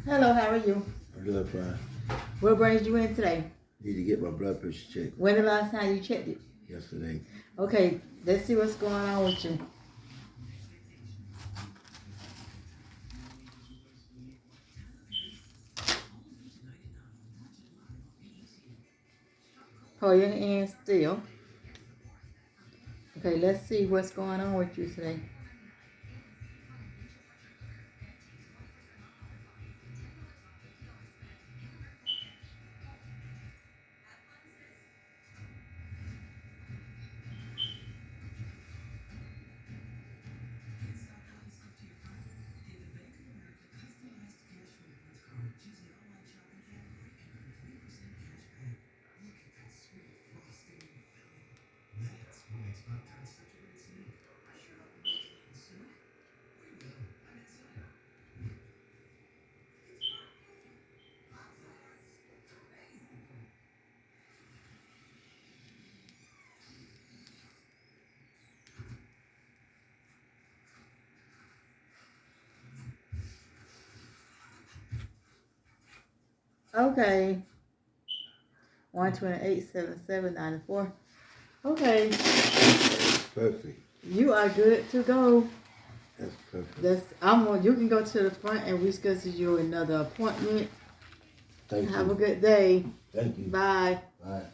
Hello, how are you? I'm doing fine. What brings you in today? Need to get my blood pressure checked. When the last time you checked it? Yesterday. Okay, let's see what's going on with you. Hold your hand still. Okay, let's see what's going on with you today. Okay. 128.77.94. Okay. Perfect. You are good to go. That's perfect. You can go to the front and we schedule you another appointment. Thank you. Have a good day. Thank you. Bye. Bye.